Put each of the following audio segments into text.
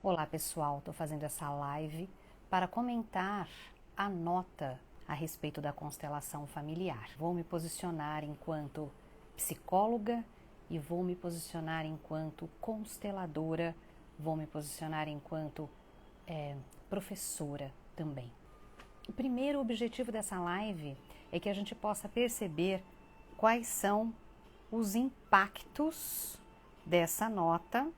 Olá pessoal, estou fazendo essa live para comentar a nota a respeito da constelação familiar. Vou me posicionar enquanto psicóloga e vou me posicionar enquanto consteladora, vou me posicionar enquanto professora também. O primeiro objetivo dessa live é que a gente possa perceber quais são os impactos dessa nota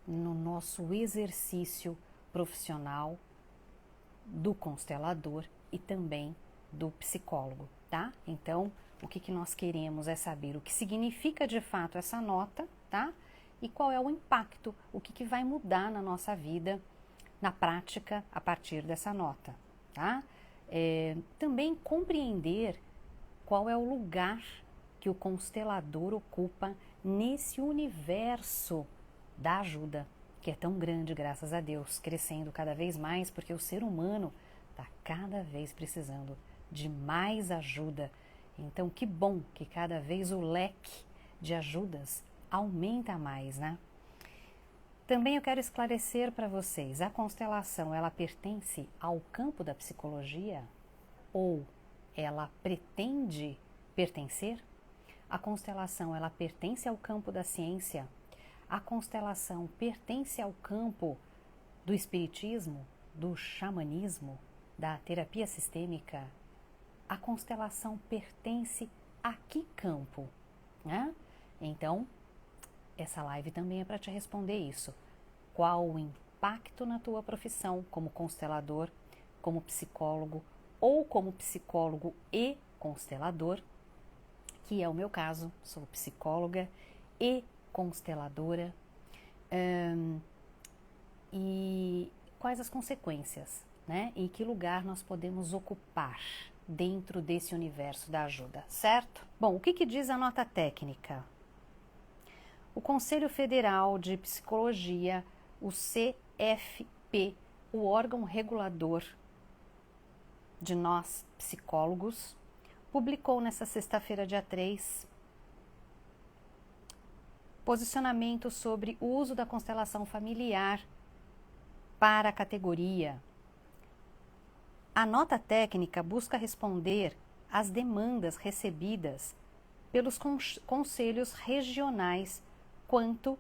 no nosso exercício profissional do constelador e também do psicólogo, tá? Então, o que nós queremos é saber o que significa de fato essa nota, tá? E qual é o impacto, o que vai mudar na nossa vida, na prática, a partir dessa nota, tá? Também compreender qual é o lugar que o constelador ocupa nesse universo da ajuda, que é tão grande, graças a Deus, crescendo cada vez mais, porque o ser humano está cada vez precisando de mais ajuda. Então, que bom que cada vez o leque de ajudas aumenta mais, né? Também eu quero esclarecer para vocês, a constelação, ela pertence ao campo da psicologia ou ela pretende pertencer? A constelação, ela pertence ao campo da ciência? A constelação pertence ao campo do espiritismo, do xamanismo, da terapia sistêmica? A constelação pertence a que campo, né? Então, essa live também é para te responder isso. Qual o impacto na tua profissão como constelador, como psicólogo ou como psicólogo e constelador, que é o meu caso, sou psicóloga e consteladora, e quais as consequências, né? Em que lugar nós podemos ocupar dentro desse universo da ajuda, certo? Bom, o que diz a nota técnica? O Conselho Federal de Psicologia, o CFP, o órgão regulador de nós psicólogos, publicou nessa sexta-feira, dia 3, posicionamento sobre o uso da constelação familiar para a categoria. A nota técnica busca responder às demandas recebidas pelos conselhos regionais quanto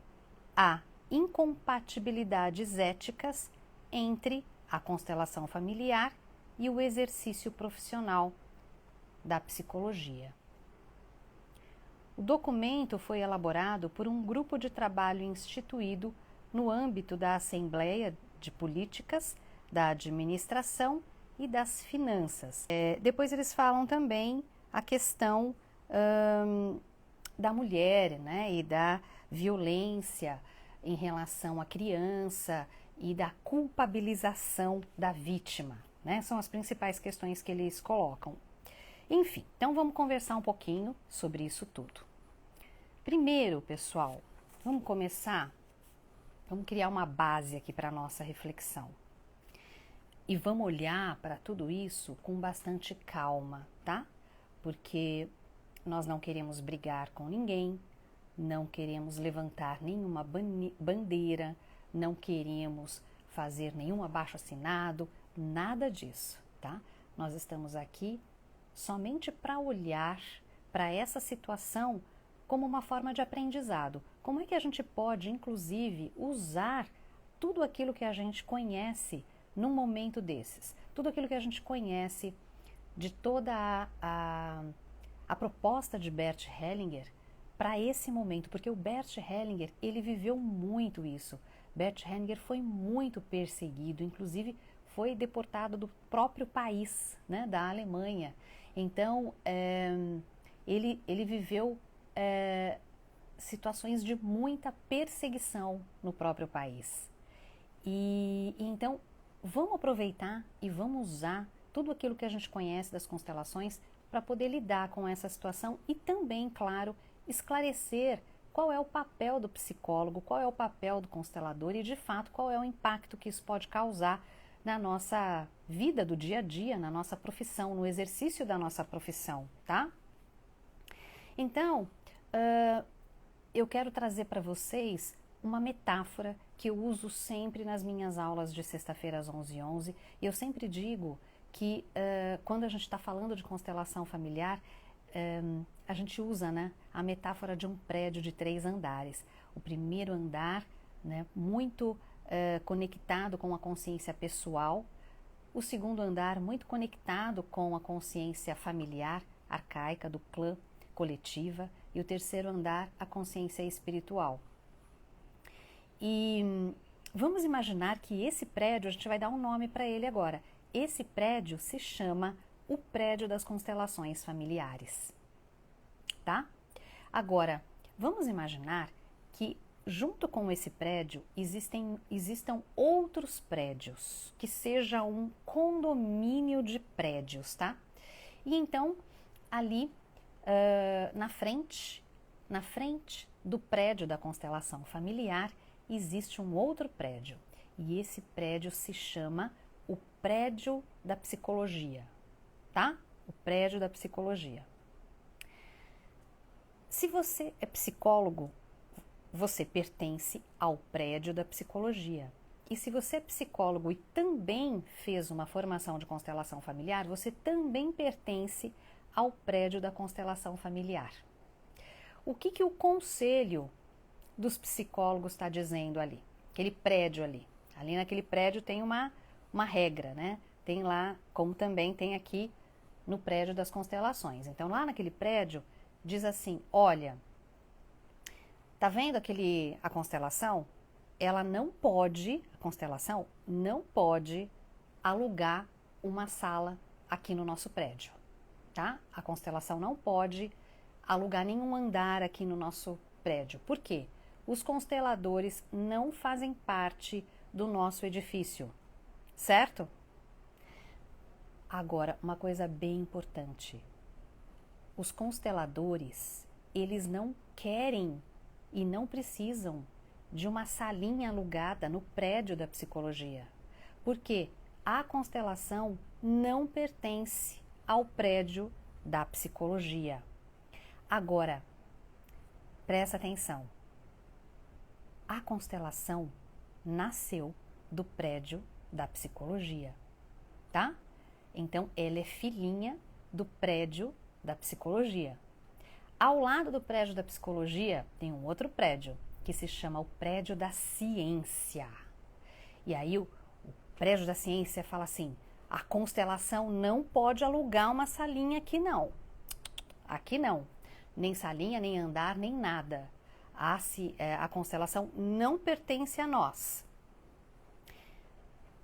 a incompatibilidades éticas entre a constelação familiar e o exercício profissional da psicologia. O documento foi elaborado por um grupo de trabalho instituído no âmbito da Assembleia de Políticas, da Administração e das Finanças. Depois eles falam também a questão da mulher, né, e da violência em relação à criança e da culpabilização da vítima, né? São as principais questões que eles colocam. Enfim, então vamos conversar um pouquinho sobre isso tudo. Primeiro, pessoal, vamos criar uma base aqui para a nossa reflexão. E vamos olhar para tudo isso com bastante calma, tá? Porque nós não queremos brigar com ninguém, não queremos levantar nenhuma bandeira, não queremos fazer nenhum abaixo-assinado, nada disso, tá? Nós estamos aqui somente para olhar para essa situação como uma forma de aprendizado. Como é que a gente pode, inclusive, usar tudo aquilo que a gente conhece num momento desses? Tudo aquilo que a gente conhece de toda a proposta de Bert Hellinger para esse momento, porque o Bert Hellinger, ele viveu muito isso. Bert Hellinger foi muito perseguido, inclusive foi deportado do próprio país, né, da Alemanha. Então, ele viveu situações de muita perseguição no próprio país. E então, vamos aproveitar e vamos usar tudo aquilo que a gente conhece das constelações para poder lidar com essa situação e também, claro, esclarecer qual é o papel do psicólogo, qual é o papel do constelador e, de fato, qual é o impacto que isso pode causar na nossa vida do dia a dia, na nossa profissão, no exercício da nossa profissão, tá? Então, eu quero trazer para vocês uma metáfora que eu uso sempre nas minhas aulas de sexta-feira às 11h11. E eu sempre digo que quando a gente está falando de constelação familiar, a gente usa, né, a metáfora de um prédio de 3 andares. O primeiro andar, né, muito conectado com a consciência pessoal. O segundo andar, muito conectado com a consciência familiar, arcaica, do clã, coletiva. E o terceiro andar, a consciência espiritual. E vamos imaginar que esse prédio, a gente vai dar um nome para ele agora. Esse prédio se chama o prédio das constelações familiares, tá? Agora, vamos imaginar que junto com esse prédio existam outros prédios, que seja um condomínio de prédios, tá? E então, ali na frente do prédio da constelação familiar, existe um outro prédio. E esse prédio se chama o prédio da psicologia, tá? O prédio da psicologia. Se você é psicólogo, você pertence ao prédio da psicologia. E se você é psicólogo e também fez uma formação de constelação familiar, você também pertence ao prédio da constelação familiar. O que o conselho dos psicólogos está dizendo ali? Aquele prédio ali. Ali naquele prédio tem uma regra, né? Tem lá, como também tem aqui no prédio das constelações. Então lá naquele prédio diz assim, olha, tá vendo a constelação? A constelação não pode alugar uma sala aqui no nosso prédio, tá? A constelação não pode alugar nenhum andar aqui no nosso prédio. Por quê? Os consteladores não fazem parte do nosso edifício, certo? Agora, uma coisa bem importante. Os consteladores, eles não querem e não precisam de uma salinha alugada no prédio da psicologia, porque a constelação não pertence ao prédio da psicologia. Agora, presta atenção. A constelação nasceu do prédio da psicologia, tá? Então, ela é filhinha do prédio da psicologia. Ao lado do prédio da psicologia, tem um outro prédio, que se chama o prédio da ciência. E aí, o prédio da ciência fala assim, a constelação não pode alugar uma salinha aqui não. Aqui não. Nem salinha, nem andar, nem nada. A constelação não pertence a nós.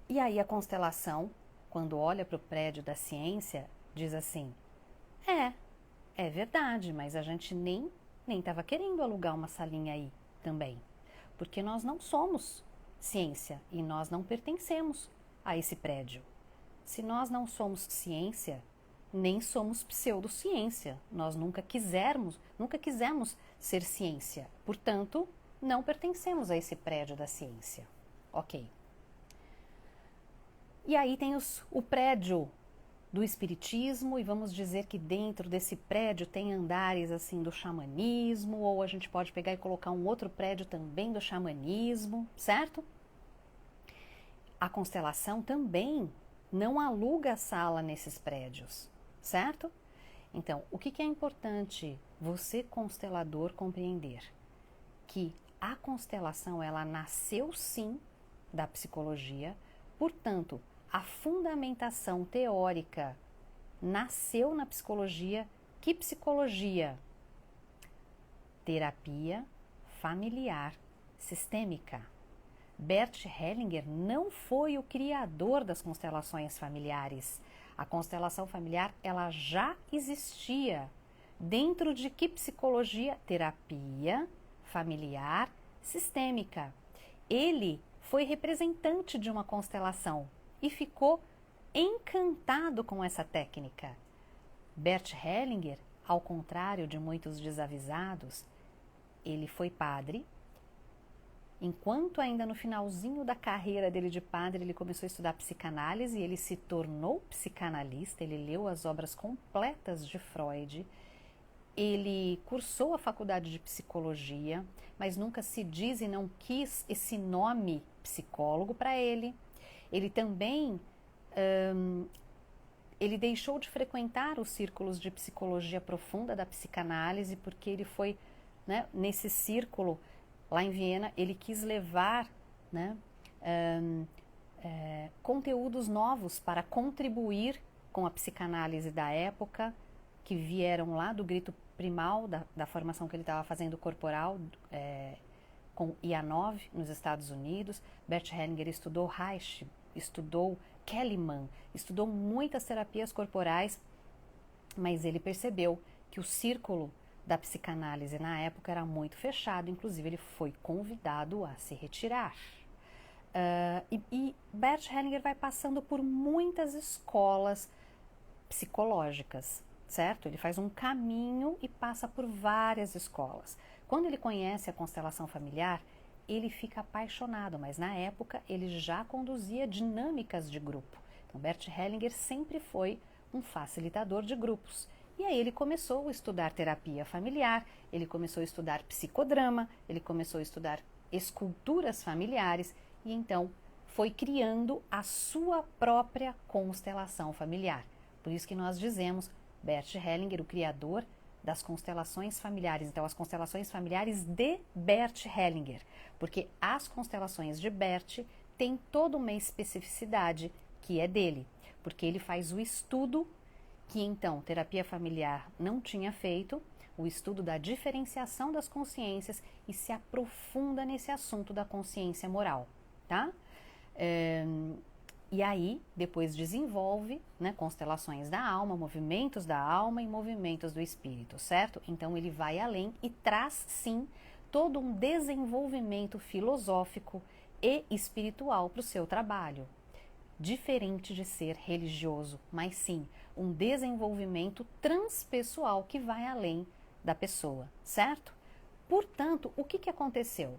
E aí a constelação, quando olha para o prédio da ciência, diz assim, é verdade, mas a gente nem estava querendo alugar uma salinha aí também. Porque nós não somos ciência e nós não pertencemos a esse prédio. Se nós não somos ciência, nem somos pseudociência. Nós nunca quisemos ser ciência. Portanto, não pertencemos a esse prédio da ciência. Ok. E aí tem o prédio do espiritismo, e vamos dizer que dentro desse prédio tem andares assim do xamanismo, ou a gente pode pegar e colocar um outro prédio também do xamanismo, certo? A constelação também não aluga a sala nesses prédios, certo? Então, o que é importante você, constelador, compreender? Que a constelação, ela nasceu sim da psicologia, portanto, a fundamentação teórica nasceu na psicologia. Que psicologia? Terapia familiar sistêmica. Bert Hellinger não foi o criador das constelações familiares. A constelação familiar, ela já existia. Dentro de que psicologia? Terapia familiar sistêmica. Ele foi representante de uma constelação e ficou encantado com essa técnica. Bert Hellinger, ao contrário de muitos desavisados, ele foi padre. Enquanto ainda no finalzinho da carreira dele de padre, ele começou a estudar psicanálise e ele se tornou psicanalista, ele leu as obras completas de Freud ele cursou a faculdade de psicologia, mas nunca se diz e não quis esse nome psicólogo para ele. Ele também ele deixou de frequentar os círculos de psicologia profunda da psicanálise, porque ele foi, né, nesse círculo, lá em Viena, ele quis levar, né, conteúdos novos para contribuir com a psicanálise da época, que vieram lá do grito primal, da formação que ele estava fazendo corporal, com Ianov, nos Estados Unidos. Bert Hellinger estudou Reich, estudou Kellyman, estudou muitas terapias corporais, mas ele percebeu que o círculo da psicanálise na época era muito fechado, inclusive ele foi convidado a se retirar. E Bert Hellinger vai passando por muitas escolas psicológicas, certo? Ele faz um caminho e passa por várias escolas. Quando ele conhece a constelação familiar, ele fica apaixonado, mas na época ele já conduzia dinâmicas de grupo. Então, Bert Hellinger sempre foi um facilitador de grupos. E aí ele começou a estudar terapia familiar, ele começou a estudar psicodrama, ele começou a estudar esculturas familiares e então foi criando a sua própria constelação familiar. Por isso que nós dizemos Bert Hellinger, o criador das constelações familiares. Então, as constelações familiares de Bert Hellinger, porque as constelações de Bert têm toda uma especificidade que é dele, porque ele faz o estudo que, então, terapia familiar não tinha feito, o estudo da diferenciação das consciências e se aprofunda nesse assunto da consciência moral, tá? E aí, depois desenvolve, né, constelações da alma, movimentos da alma e movimentos do espírito, certo? Então, ele vai além e traz, sim, todo um desenvolvimento filosófico e espiritual para o seu trabalho. Diferente de ser religioso, mas sim, um desenvolvimento transpessoal que vai além da pessoa, certo? Portanto, o que aconteceu?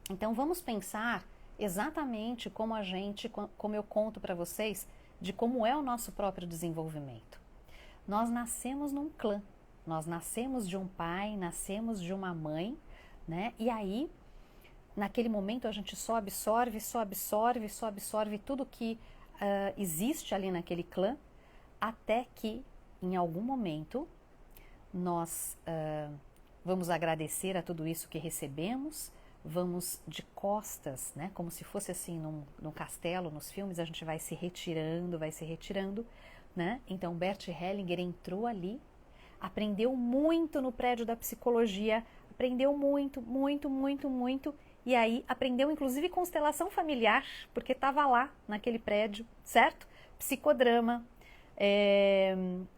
Então, vamos pensar exatamente como eu conto para vocês, de como é o nosso próprio desenvolvimento. Nós nascemos num clã, nós nascemos de um pai, nascemos de uma mãe, né? E aí, naquele momento, a gente só absorve tudo que existe ali naquele clã, até que, em algum momento, nós vamos agradecer a tudo isso que recebemos, vamos de costas, né? Como se fosse assim num castelo, nos filmes, a gente vai se retirando, né? Então, Bert Hellinger entrou ali, aprendeu muito no prédio da psicologia, aprendeu muito, e aí aprendeu inclusive constelação familiar, porque estava lá naquele prédio, certo? Psicodrama,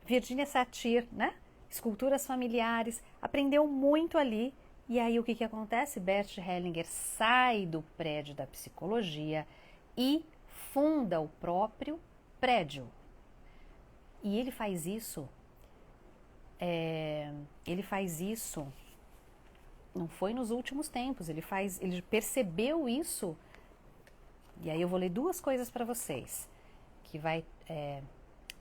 Virginia Satir, né? Esculturas familiares, aprendeu muito ali. E aí o que acontece? Bert Hellinger sai do prédio da psicologia e funda o próprio prédio. E ele faz isso, não foi nos últimos tempos, ele percebeu isso. E aí eu vou ler duas coisas para vocês, que vai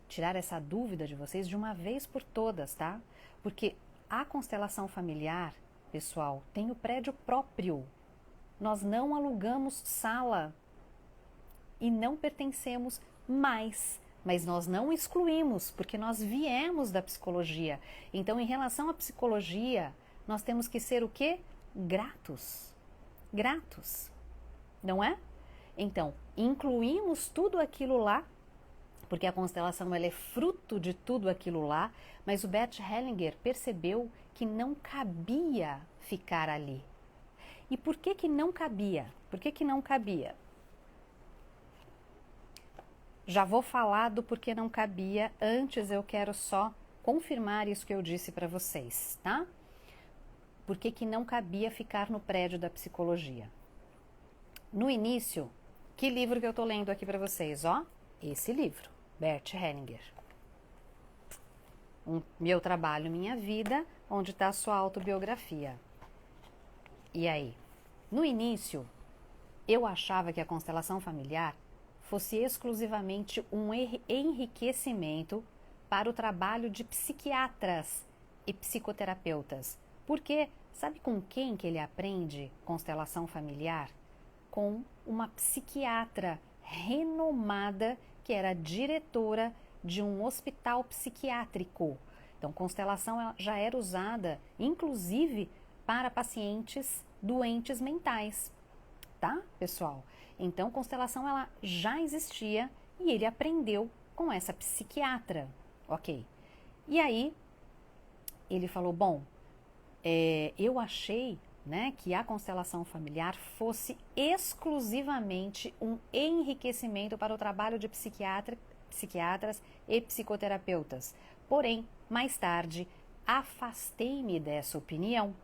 tirar essa dúvida de vocês de uma vez por todas, tá? Porque a constelação familiar, pessoal, tem o prédio próprio. Nós não alugamos sala e não pertencemos mais, mas nós não excluímos, porque nós viemos da psicologia. Então, em relação à psicologia, nós temos que ser o quê? Gratos. Gratos. Não é? Então, incluímos tudo aquilo lá, porque a constelação ela é fruto de tudo aquilo lá, mas o Bert Hellinger percebeu que não cabia ficar ali. E por que não cabia? Por que não cabia? Já vou falar do porquê não cabia, antes eu quero só confirmar isso que eu disse para vocês, tá? Por que não cabia ficar no prédio da psicologia? No início, que livro que eu tô lendo aqui para vocês, ó? Esse livro, Bert Hellinger. Meu Trabalho, Minha Vida, onde está a sua autobiografia. E aí? No início, eu achava que a constelação familiar fosse exclusivamente um enriquecimento para o trabalho de psiquiatras e psicoterapeutas. Porque sabe com quem que ele aprende constelação familiar? Com uma psiquiatra renomada que era diretora de um hospital psiquiátrico. Então, constelação ela já era usada, inclusive, para pacientes doentes mentais, tá, pessoal? Então, constelação ela já existia e ele aprendeu com essa psiquiatra, ok? E aí, ele falou, bom, eu achei, né, que a constelação familiar fosse exclusivamente um enriquecimento para o trabalho de psiquiatras e psicoterapeutas. Porém, mais tarde, afastei-me dessa opinião.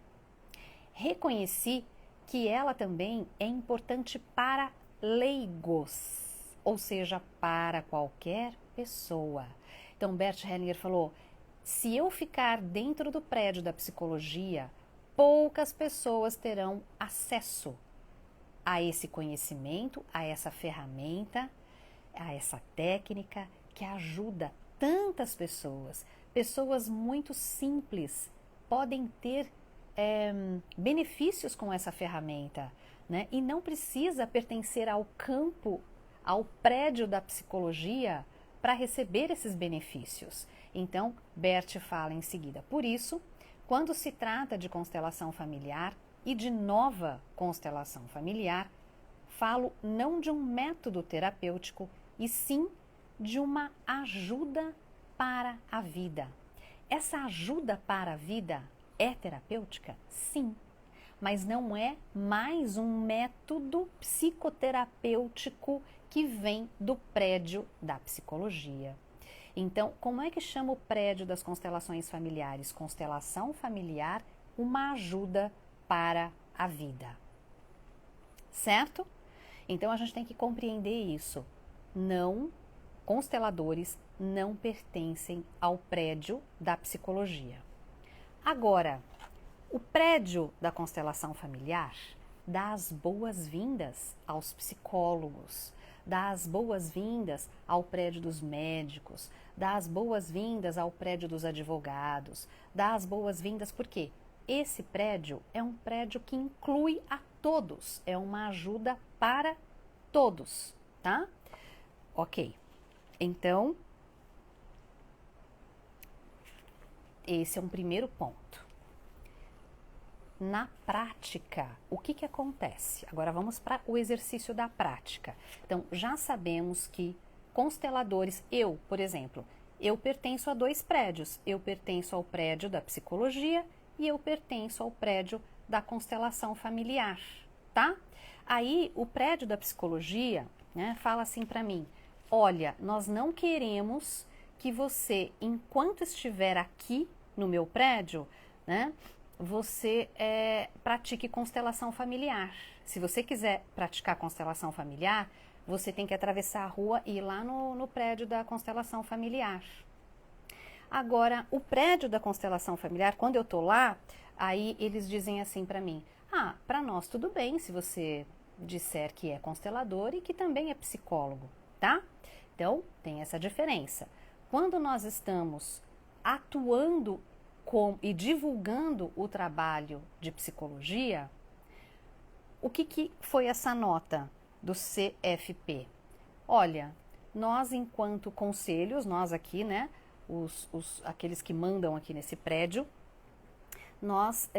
Reconheci que ela também é importante para leigos, ou seja, para qualquer pessoa. Então, Bert Hellinger falou, se eu ficar dentro do prédio da psicologia, poucas pessoas terão acesso a esse conhecimento, a essa ferramenta, a essa técnica que ajuda tantas pessoas. Pessoas muito simples podem ter benefícios com essa ferramenta, né? E não precisa pertencer ao campo, ao prédio da psicologia para receber esses benefícios. Então, Bert fala em seguida. Por isso, quando se trata de constelação familiar e de nova constelação familiar, falo não de um método terapêutico, e sim de uma ajuda para a vida. Essa ajuda para a vida é terapêutica? Sim, mas não é mais um método psicoterapêutico que vem do prédio da psicologia. Então, como é que chama o prédio das constelações familiares? Constelação familiar, uma ajuda para a vida. Certo? Então, a gente tem que compreender isso. Não, consteladores não pertencem ao prédio da psicologia. Agora, o prédio da constelação familiar dá as boas-vindas aos psicólogos, dá as boas-vindas ao prédio dos médicos, dá as boas-vindas ao prédio dos advogados, dá as boas-vindas porque esse prédio é um prédio que inclui a todos, é uma ajuda para todos, tá? Ok, então esse é um primeiro ponto. Na prática, o que acontece? Agora vamos para o exercício da prática. Então, já sabemos que consteladores, por exemplo, eu pertenço a 2 prédios. Eu pertenço ao prédio da psicologia e eu pertenço ao prédio da constelação familiar, tá? Aí, o prédio da psicologia, né, fala assim para mim, olha, nós não queremos que você, enquanto estiver aqui no meu prédio, né, você pratique constelação familiar. Se você quiser praticar constelação familiar, você tem que atravessar a rua e ir lá no prédio da constelação familiar. Agora, o prédio da constelação familiar, quando eu tô lá, aí eles dizem assim para mim, para nós tudo bem se você disser que é constelador e que também é psicólogo, tá? Então, tem essa diferença. Quando nós estamos atuando e divulgando o trabalho de psicologia, o que foi essa nota do CFP? Olha, nós enquanto conselhos, nós aqui, né, aqueles que mandam aqui nesse prédio, nós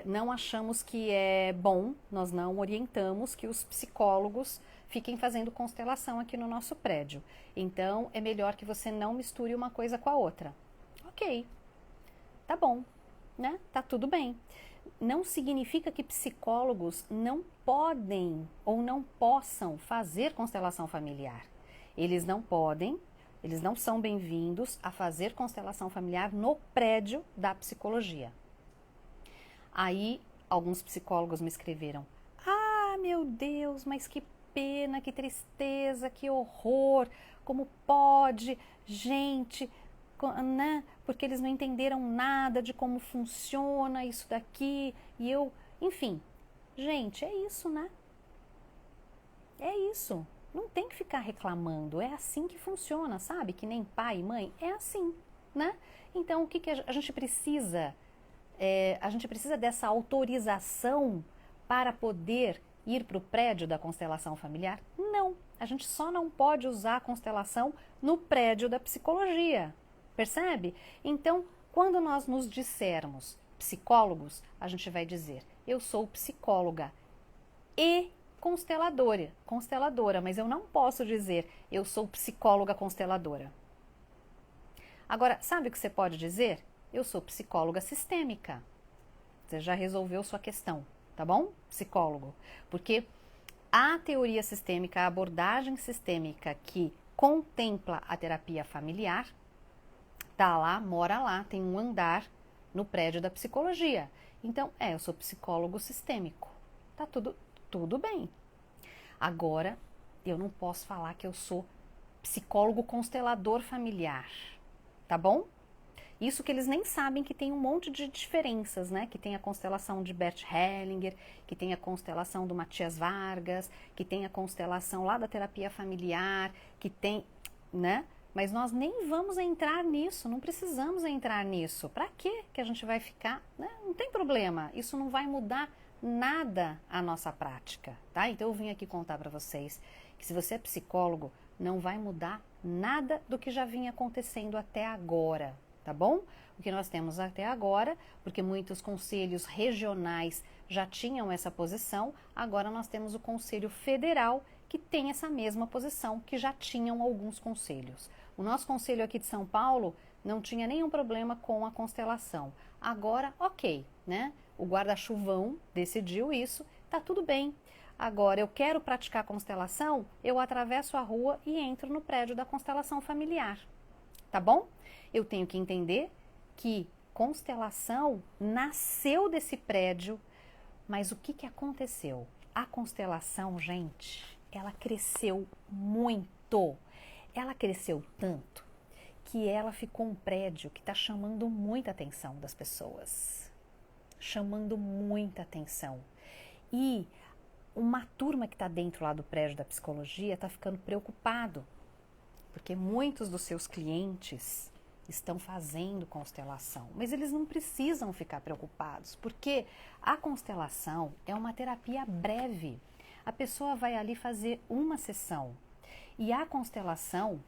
não achamos que é bom, nós não orientamos que os psicólogos fiquem fazendo constelação aqui no nosso prédio. Então, é melhor que você não misture uma coisa com a outra. Ok. Tá bom, né? Tá tudo bem. Não significa que psicólogos não podem ou não possam fazer constelação familiar. Eles não podem, eles não são bem-vindos a fazer constelação familiar no prédio da psicologia. Aí, alguns psicólogos me escreveram, meu Deus, mas que pena, que tristeza, que horror, como pode, gente, né? Porque eles não entenderam nada de como funciona isso daqui e enfim, gente, é isso, né? É isso, não tem que ficar reclamando, é assim que funciona, sabe? Que nem pai e mãe, é assim. né? Então, o que a gente precisa? A gente precisa dessa autorização para poder ir para o prédio da constelação familiar? Não, a gente só não pode usar a constelação no prédio da psicologia, percebe? Então, quando nós nos dissermos psicólogos, a gente vai dizer, eu sou psicóloga e consteladora, mas eu não posso dizer, eu sou psicóloga consteladora. Agora, sabe o que você pode dizer? Eu sou psicóloga sistêmica. Você já resolveu sua questão, tá bom? Psicólogo. Porque a teoria sistêmica, a abordagem sistêmica que contempla a terapia familiar, tá lá, mora lá, tem um andar no prédio da psicologia. Então, eu sou psicólogo sistêmico. Tá tudo bem. Agora, eu não posso falar que eu sou psicólogo constelador familiar, tá bom? Isso que eles nem sabem que tem um monte de diferenças, né? Que tem a constelação de Bert Hellinger, que tem a constelação do Matias Vargas, que tem a constelação lá da terapia familiar, que tem, né? Mas nós nem vamos entrar nisso, não precisamos entrar nisso. Para quê que a gente vai ficar? Né? Não tem problema, isso não vai mudar nada a nossa prática, tá? Então eu vim aqui contar para vocês que se você é psicólogo, não vai mudar nada do que já vinha acontecendo até agora, tá bom? O que nós temos até agora, porque muitos conselhos regionais já tinham essa posição, agora nós temos o Conselho Federal que tem essa mesma posição, que já tinham alguns conselhos. O nosso conselho aqui de São Paulo não tinha nenhum problema com a constelação. Agora, ok, né? O guarda-chuvão decidiu isso, tá tudo bem. Agora, eu quero praticar constelação, eu atravesso a rua e entro no prédio da constelação familiar, tá bom? Eu tenho que entender que constelação nasceu desse prédio, mas o que aconteceu? A constelação, gente, ela cresceu muito. Ela cresceu tanto que ela ficou um prédio que está chamando muita atenção das pessoas. Chamando muita atenção. E uma turma que está dentro lá do prédio da psicologia está ficando preocupado, porque muitos dos seus clientes estão fazendo constelação, mas eles não precisam ficar preocupados, porque a constelação é uma terapia breve. A pessoa vai ali fazer uma sessão e a constelação,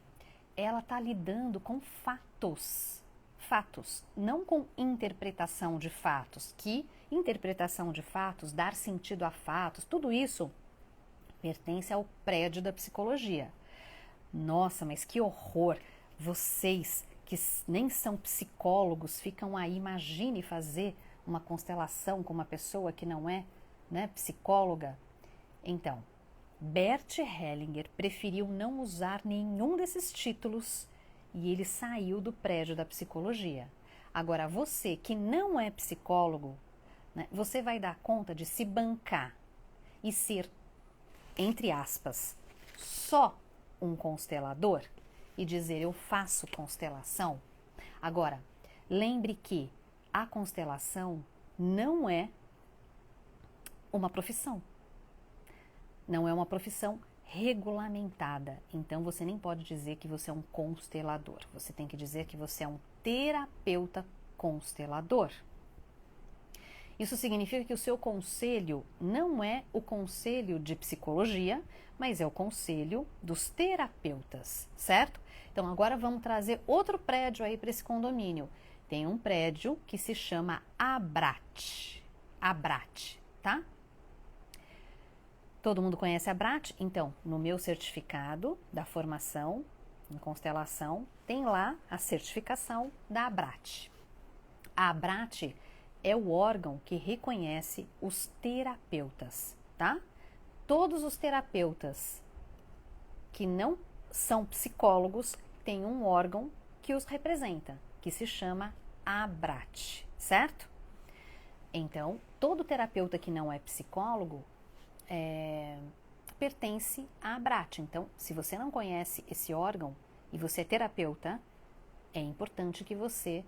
ela está lidando com fatos, não com interpretação de fatos, que interpretação de fatos, dar sentido a fatos, tudo isso pertence ao prédio da psicologia. Nossa, mas que horror! Vocês que nem são psicólogos ficam aí, imagine fazer uma constelação com uma pessoa que não é, né, psicóloga. Então, Bert Hellinger preferiu não usar nenhum desses títulos e ele saiu do prédio da psicologia. Agora, você que não é psicólogo, né, você vai dar conta de se bancar e ser, entre aspas, só um constelador e dizer eu faço constelação? Agora, lembre que a constelação não é uma profissão. Não é uma profissão regulamentada. Então, você nem pode dizer que você é um constelador. Você tem que dizer que você é um terapeuta constelador. Isso significa que o seu conselho não é o conselho de psicologia, mas é o conselho dos terapeutas, certo? Então, agora vamos trazer outro prédio aí para esse condomínio. Tem um prédio que se chama Abrat. Abrat, tá? Todo mundo conhece a Abrat? Então, no meu certificado da formação em constelação, tem lá a certificação da Abrat. A Abrat é o órgão que reconhece os terapeutas, tá? Todos os terapeutas que não são psicólogos têm um órgão que os representa, que se chama Abrat, certo? Então, todo terapeuta que não é psicólogo pertence à Abrat. Então, se você não conhece esse órgão e você é terapeuta, é importante que você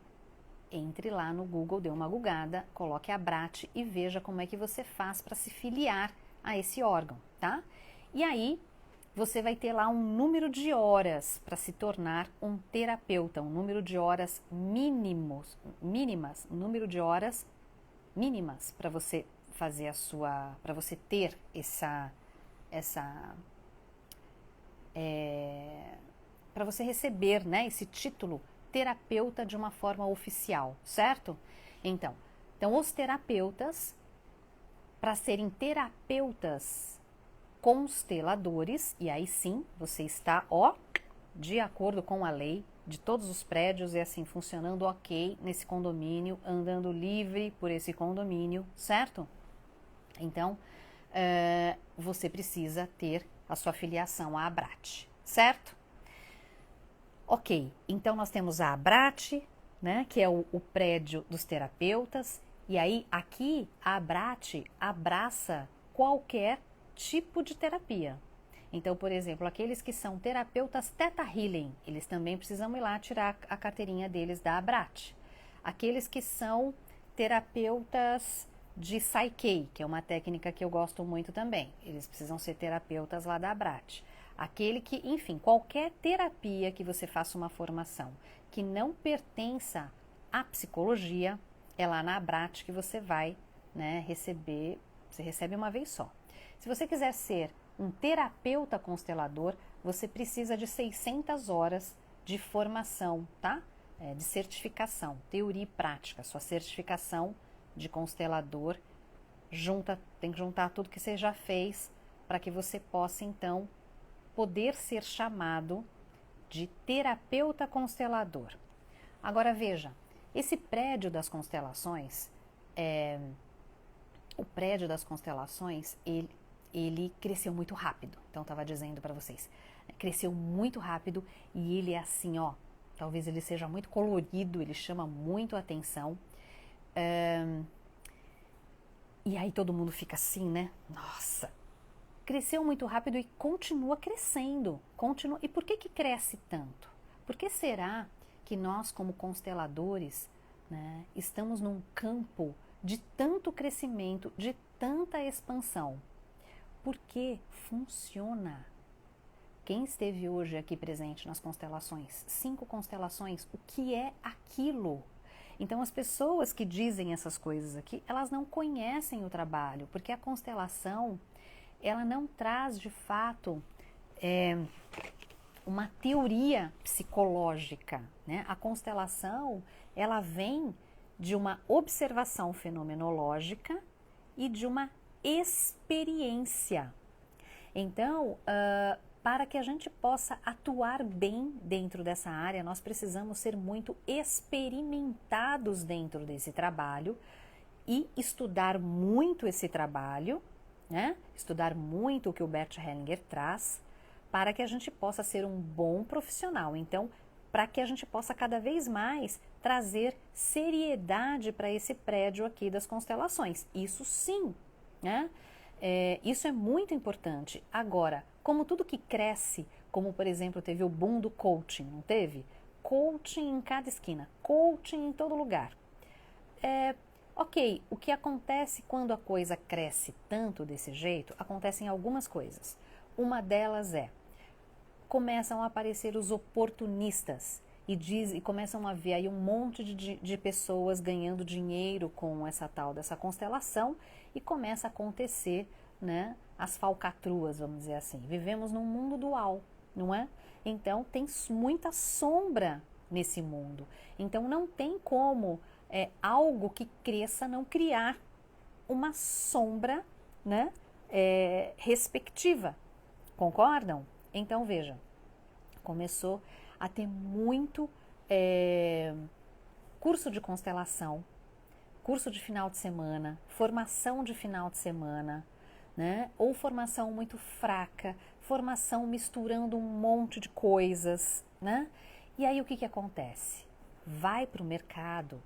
entre lá no Google, dê uma googada, coloque a Abrat e veja como é que você faz para se filiar a esse órgão, tá? E aí, você vai ter lá um número de horas para se tornar um terapeuta, um número de horas mínimas, um número de horas mínimas para você fazer para você ter para você receber, né, esse título terapeuta de uma forma oficial, certo? Então os terapeutas, para serem terapeutas consteladores, e aí sim você está, de acordo com a lei de todos os prédios e assim funcionando ok nesse condomínio, andando livre por esse condomínio, certo? Então, você precisa ter a sua filiação à ABRAT, certo? Ok, então nós temos a ABRAT, né, que é o prédio dos terapeutas, e aí aqui a ABRAT abraça qualquer tipo de terapia. Então, por exemplo, aqueles que são terapeutas Theta Healing, eles também precisam ir lá tirar a carteirinha deles da ABRAT. Aqueles que são terapeutas de Psyche, que é uma técnica que eu gosto muito também, eles precisam ser terapeutas lá da ABRAT. Aquele que, enfim, qualquer terapia que você faça uma formação que não pertença à psicologia, é lá na ABRAT que você vai, né, receber, você recebe uma vez só. Se você quiser ser um terapeuta constelador, você precisa de 600 horas de formação, tá? De certificação, teoria e prática. Sua certificação de constelador tem que juntar tudo que você já fez para que você possa, então, poder ser chamado de terapeuta constelador. Agora veja, esse prédio das constelações, o prédio das constelações, ele cresceu muito rápido. Então, estava dizendo para vocês, cresceu muito rápido e ele é assim, talvez ele seja muito colorido, ele chama muito a atenção. E aí todo mundo fica assim, né? Nossa, cresceu muito rápido e continua crescendo. E por que cresce tanto? Por que será que nós, como consteladores, né, estamos num campo de tanto crescimento, de tanta expansão? Porque funciona. Quem esteve hoje aqui presente nas constelações, 5 constelações, o que é aquilo? Então, as pessoas que dizem essas coisas aqui, elas não conhecem o trabalho, porque a constelação, ela não traz, de fato, uma teoria psicológica, né? A constelação, ela vem de uma observação fenomenológica e de uma experiência. Então, para que a gente possa atuar bem dentro dessa área, nós precisamos ser muito experimentados dentro desse trabalho e estudar muito esse trabalho, né? Estudar muito o que o Bert Hellinger traz, para que a gente possa ser um bom profissional. Então, para que a gente possa cada vez mais trazer seriedade para esse prédio aqui das constelações. Isso sim, né? Isso é muito importante. Agora, como tudo que cresce, como por exemplo teve o boom do coaching, não teve? Coaching em cada esquina, coaching em todo lugar. Ok, o que acontece quando a coisa cresce tanto desse jeito, acontecem algumas coisas. Uma delas começam a aparecer os oportunistas e começam a ver aí um monte de pessoas ganhando dinheiro com dessa constelação e começa a acontecer, né, as falcatruas, vamos dizer assim. Vivemos num mundo dual, não é? Então tem muita sombra nesse mundo. Então não tem como algo que cresça não criar uma sombra, né, respectiva. Concordam? Então veja, começou a ter muito curso de constelação, curso de final de semana, formação de final de semana, né? Ou formação muito fraca, formação misturando um monte de coisas, né? E aí o que acontece? Vai para o mercado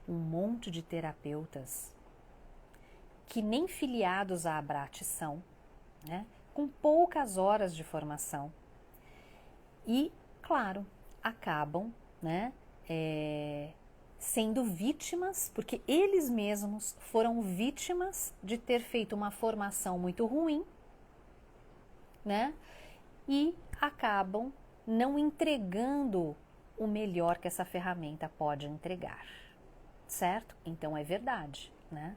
um monte de terapeutas que nem filiados à ABRAT são, né? Com poucas horas de formação e, claro, acabam, né, sendo vítimas, porque eles mesmos foram vítimas de ter feito uma formação muito ruim, né, e acabam não entregando o melhor que essa ferramenta pode entregar, certo? Então é verdade, né?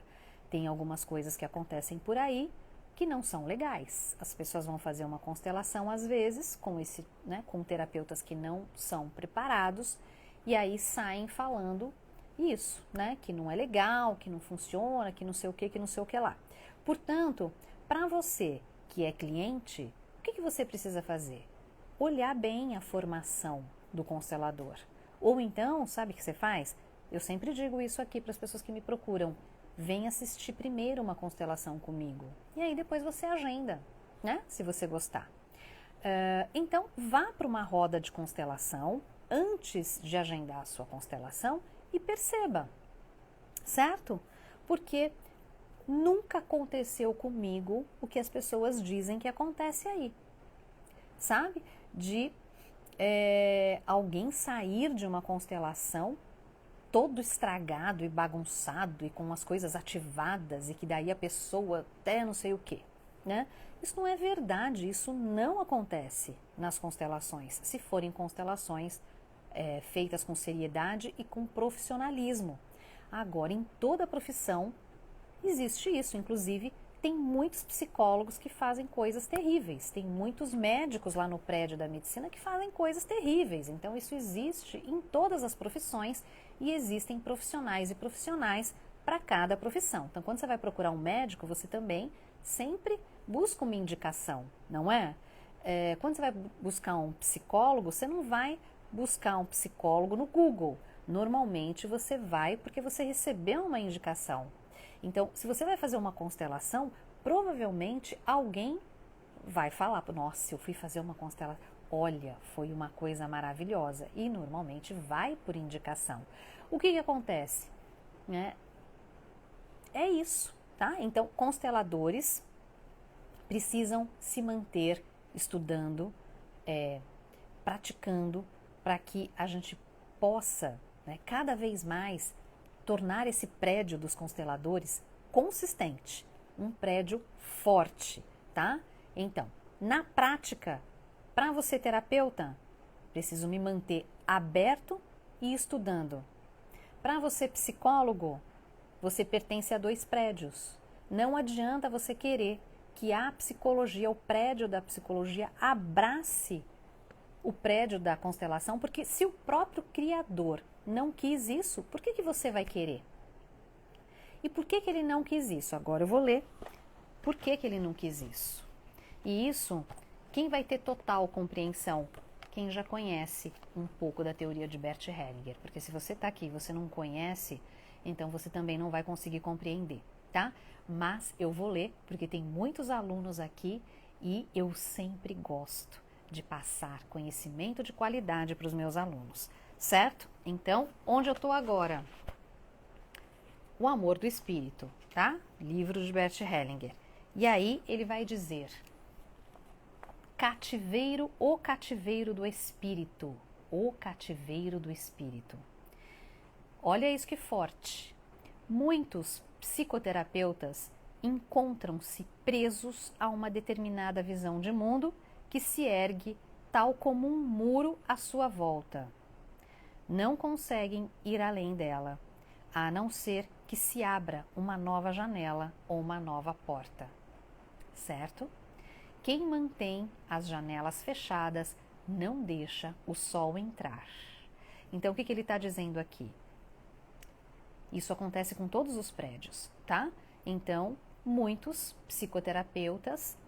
Tem algumas coisas que acontecem por aí que não são legais. As pessoas vão fazer uma constelação às vezes com terapeutas que não são preparados e aí saem falando isso, né? Que não é legal, que não funciona, que não sei o que não sei o que lá. Portanto, para você que é cliente, o que você precisa fazer? Olhar bem a formação do constelador. Ou então, sabe o que você faz? Eu sempre digo isso aqui para as pessoas que me procuram. Vem assistir primeiro uma constelação comigo. E aí depois você agenda, né? Se você gostar. Então, vá para uma roda de constelação antes de agendar a sua constelação e perceba, certo? Porque nunca aconteceu comigo o que as pessoas dizem que acontece aí, sabe? De alguém sair de uma constelação todo estragado e bagunçado e com as coisas ativadas e que daí a pessoa até não sei o que, né? Isso não é verdade, isso não acontece nas constelações, se forem constelações feitas com seriedade e com profissionalismo. Agora, em toda profissão existe isso, inclusive tem muitos psicólogos que fazem coisas terríveis, tem muitos médicos lá no prédio da medicina que fazem coisas terríveis, então isso existe em todas as profissões e existem profissionais e profissionais para cada profissão. Então, quando você vai procurar um médico, você também sempre busca uma indicação, não é? Quando você vai buscar um psicólogo, você não vai buscar um psicólogo no Google. Normalmente você vai porque você recebeu uma indicação. Então, se você vai fazer uma constelação, provavelmente alguém vai falar, nossa, eu fui fazer uma constelação, olha, foi uma coisa maravilhosa. E normalmente vai por indicação. O que acontece? É isso, tá? Então, consteladores precisam se manter estudando, praticando, para que a gente possa, cada vez mais, tornar esse prédio dos consteladores consistente, um prédio forte, tá? Então, na prática, para você terapeuta, preciso me manter aberto e estudando. Para você psicólogo, você pertence a 2 prédios. Não adianta você querer que a psicologia, o prédio da psicologia, abrace o prédio da constelação, porque se o próprio criador não quis isso, por que você vai querer? E por que ele não quis isso? Agora eu vou ler por que ele não quis isso. E isso, quem vai ter total compreensão? Quem já conhece um pouco da teoria de Bert Hellinger. Porque se você está aqui e você não conhece, então você também não vai conseguir compreender, tá? Mas eu vou ler, porque tem muitos alunos aqui e eu sempre gosto de passar conhecimento de qualidade para os meus alunos, certo? Então, onde eu estou agora? O Amor do Espírito, tá? Livro de Bert Hellinger. E aí ele vai dizer: cativeiro, o cativeiro do espírito. O cativeiro do espírito. Olha isso que forte. Muitos psicoterapeutas encontram-se presos a uma determinada visão de mundo que se ergue tal como um muro à sua volta. Não conseguem ir além dela, a não ser que se abra uma nova janela ou uma nova porta. Certo? Quem mantém as janelas fechadas não deixa o sol entrar. Então, o que ele está dizendo aqui? Isso acontece com todos os prédios, tá? Então, muitos psicoterapeutas,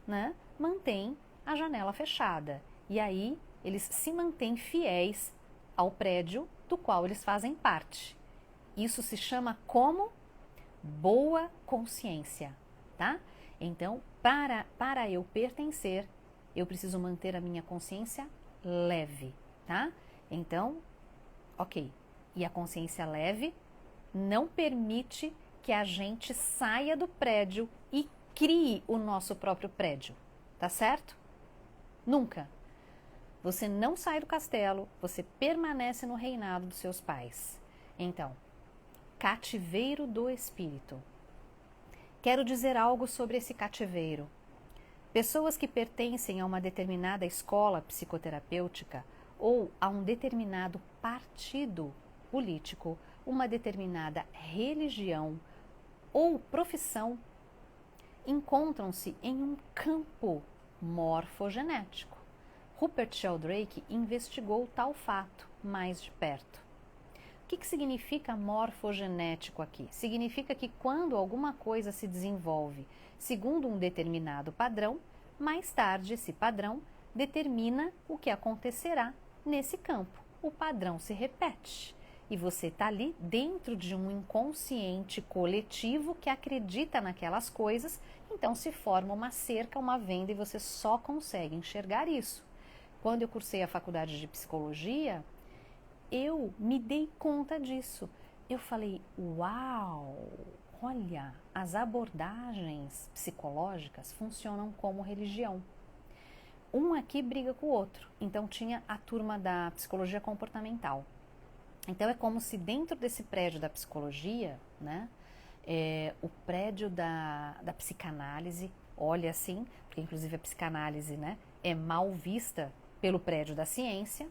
mantêm a janela fechada. E aí, eles se mantêm fiéis ao prédio do qual eles fazem parte. Isso se chama como boa consciência, tá? Então, para eu pertencer, eu preciso manter a minha consciência leve, tá? Então, ok. E a consciência leve não permite que a gente saia do prédio e crie o nosso próprio prédio, tá certo? Nunca. Você não sai do castelo, você permanece no reinado dos seus pais. Então, cativeiro do espírito. Quero dizer algo sobre esse cativeiro. Pessoas que pertencem a uma determinada escola psicoterapêutica ou a um determinado partido político, uma determinada religião ou profissão encontram-se em um campo morfogenético. Rupert Sheldrake investigou tal fato mais de perto. O que significa morfogenético aqui? Significa que quando alguma coisa se desenvolve segundo um determinado padrão, mais tarde esse padrão determina o que acontecerá nesse campo. O padrão se repete e você está ali dentro de um inconsciente coletivo que acredita naquelas coisas, então se forma uma cerca, uma venda e você só consegue enxergar isso. Quando eu cursei a faculdade de psicologia, eu me dei conta disso. Eu falei, uau, olha, as abordagens psicológicas funcionam como religião. Um aqui briga com o outro. Então tinha a turma da psicologia comportamental. Então é como se dentro desse prédio da psicologia, né, o prédio da psicanálise, olha assim, porque inclusive a psicanálise, né, é mal vista pelo prédio da ciência,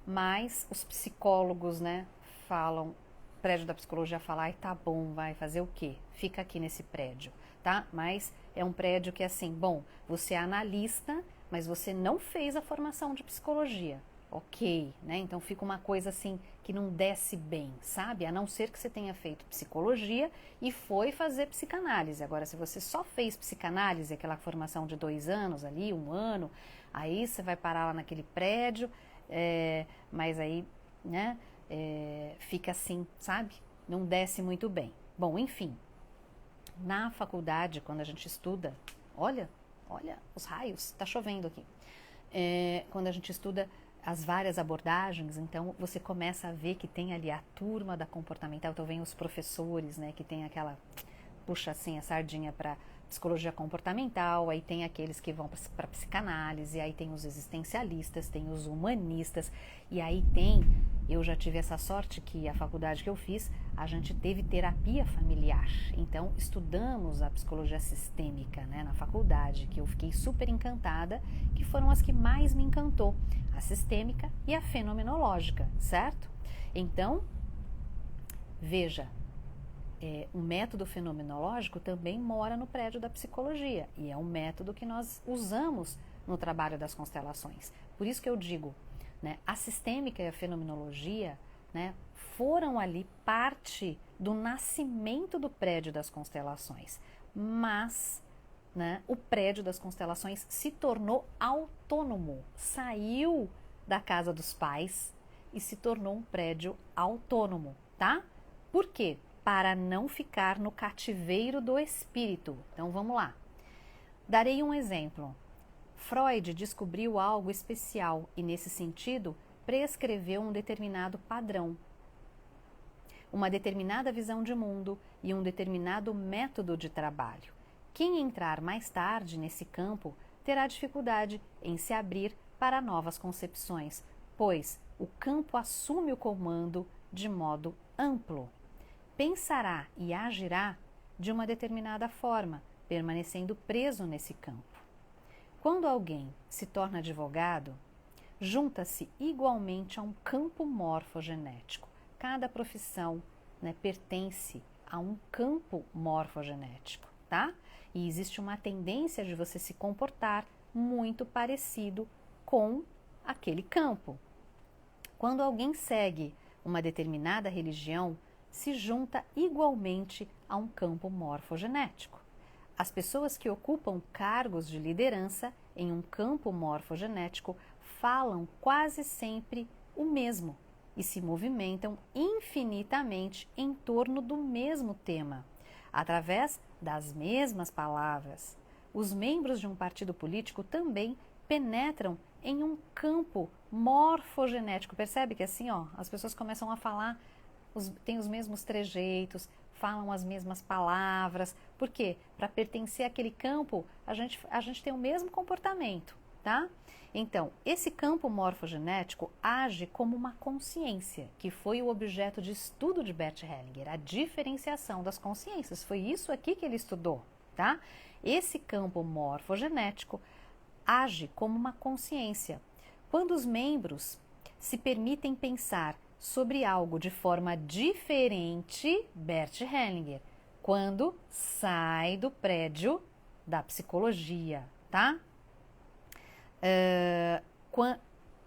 mas os psicólogos, né, falam, o prédio da psicologia fala, ai, tá bom, vai fazer o quê? Fica aqui nesse prédio, tá? Mas é um prédio que assim, bom, você é analista, mas você não fez a formação de psicologia, ok, né? Então fica uma coisa assim que não desce bem, sabe? A não ser que você tenha feito psicologia e foi fazer psicanálise. Agora, se você só fez psicanálise, aquela formação de 2 anos ali, 1 ano, aí você vai parar lá naquele prédio, mas aí, né, fica assim, sabe? Não desce muito bem. Bom, enfim, na faculdade, quando a gente estuda, olha os raios, tá chovendo aqui. Quando a gente estuda as várias abordagens, então você começa a ver que tem ali a turma da comportamental, então vem os professores, né, que tem aquela, puxa assim a sardinha para psicologia comportamental, aí tem aqueles que vão para psicanálise, aí tem os existencialistas, tem os humanistas, e aí tem, eu já tive essa sorte que a faculdade que eu fiz, a gente teve terapia familiar, então estudamos a psicologia sistêmica, né, na faculdade, que eu fiquei super encantada, que foram as que mais me encantou, a sistêmica e a fenomenológica, certo? Então, veja, o método fenomenológico também mora no prédio da psicologia e é um método que nós usamos no trabalho das constelações. Por isso que eu digo, né, a sistêmica e a fenomenologia, né, foram ali parte do nascimento do prédio das constelações, mas, né, o prédio das constelações se tornou autônomo, saiu da casa dos pais e se tornou um prédio autônomo, tá? Por quê? Para não ficar no cativeiro do espírito. Então vamos lá. Darei um exemplo. Freud descobriu algo especial e, nesse sentido, prescreveu um determinado padrão, uma determinada visão de mundo e um determinado método de trabalho. Quem entrar mais tarde nesse campo terá dificuldade em se abrir para novas concepções, pois o campo assume o comando de modo amplo. Pensará e agirá de uma determinada forma, permanecendo preso nesse campo. Quando alguém se torna advogado, junta-se igualmente a um campo morfogenético. Cada profissão, né, pertence a um campo morfogenético, tá? E existe uma tendência de você se comportar muito parecido com aquele campo. Quando alguém segue uma determinada religião, se junta igualmente a um campo morfogenético. As pessoas que ocupam cargos de liderança em um campo morfogenético falam quase sempre o mesmo e se movimentam infinitamente em torno do mesmo tema, através das mesmas palavras. Os membros de um partido político também penetram em um campo morfogenético. Percebe que assim, ó, as pessoas começam a falar, têm os mesmos trejeitos, falam as mesmas palavras. Por quê? Para pertencer àquele campo, a gente tem o mesmo comportamento, tá? Então, esse campo morfogenético age como uma consciência, que foi o objeto de estudo de Bert Hellinger, a diferenciação das consciências. Foi isso aqui que ele estudou, tá? Esse campo morfogenético age como uma consciência. Quando os membros se permitem pensar sobre algo de forma diferente, Bert Hellinger, quando sai do prédio da psicologia, tá?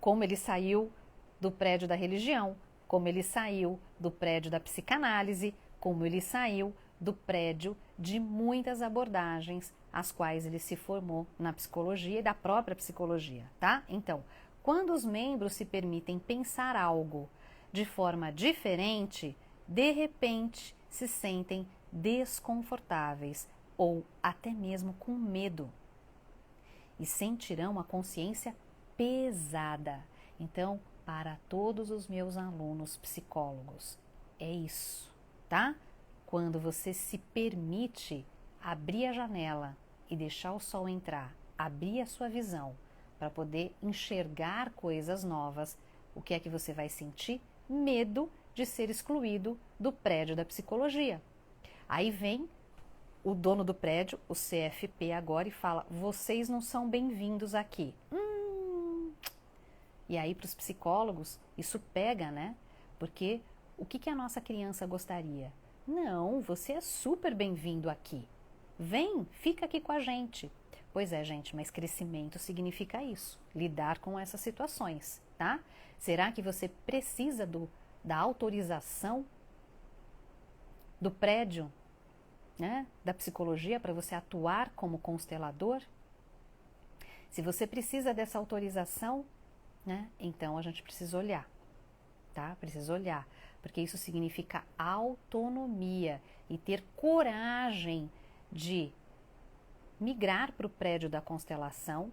Como ele saiu do prédio da religião, como ele saiu do prédio da psicanálise, como ele saiu do prédio de muitas abordagens às quais ele se formou na psicologia e da própria psicologia, tá? Então, quando os membros se permitem pensar algo de forma diferente, de repente se sentem desconfortáveis ou até mesmo com medo e sentirão a consciência pesada. Então, para todos os meus alunos psicólogos, é isso, tá? Quando você se permite abrir a janela e deixar o sol entrar, abrir a sua visão para poder enxergar coisas novas, o que é que você vai sentir? Medo de ser excluído do prédio da psicologia. Aí vem o dono do prédio, o CFP agora, e fala: vocês não são bem-vindos aqui. E aí para os psicólogos isso pega, né? Porque o que a nossa criança gostaria? Não, você é super bem-vindo aqui. Vem, fica aqui com a gente. Pois é, gente, mas crescimento significa isso, lidar com essas situações, tá? Será que você precisa da autorização do prédio, né, da psicologia para você atuar como constelador? Se você precisa dessa autorização, né, então a gente precisa olhar, tá? Precisa olhar, porque isso significa autonomia e ter coragem de migrar para o prédio da constelação,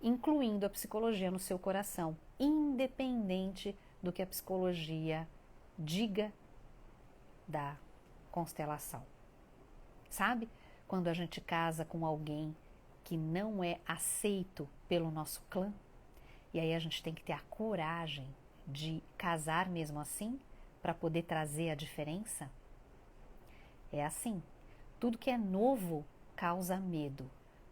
incluindo a psicologia no seu coração, independente do que a psicologia diga da constelação. Sabe? Quando a gente casa com alguém que não é aceito pelo nosso clã, e aí a gente tem que ter a coragem de casar mesmo assim, para poder trazer a diferença. É assim, tudo que é novo causa medo.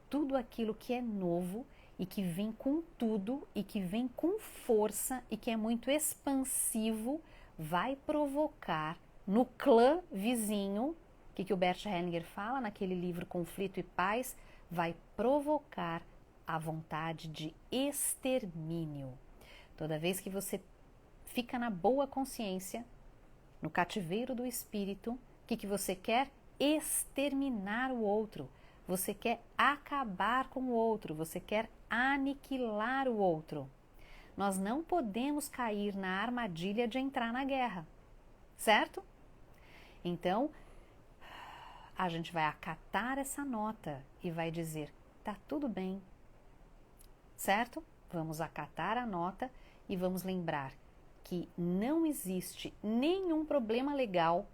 Tudo aquilo que é novo e que vem com tudo e que vem com força e que é muito expansivo, vai provocar no clã vizinho, que o Bert Hellinger fala naquele livro Conflito e Paz, vai provocar a vontade de extermínio. Toda vez que você fica na boa consciência, no cativeiro do espírito, o que você quer? Exterminar o outro. Você quer acabar com o outro, você quer aniquilar o outro. Nós não podemos cair na armadilha de entrar na guerra, certo? Então, a gente vai acatar essa nota e vai dizer: tá tudo bem, certo? Vamos acatar a nota e vamos lembrar que não existe nenhum problema legal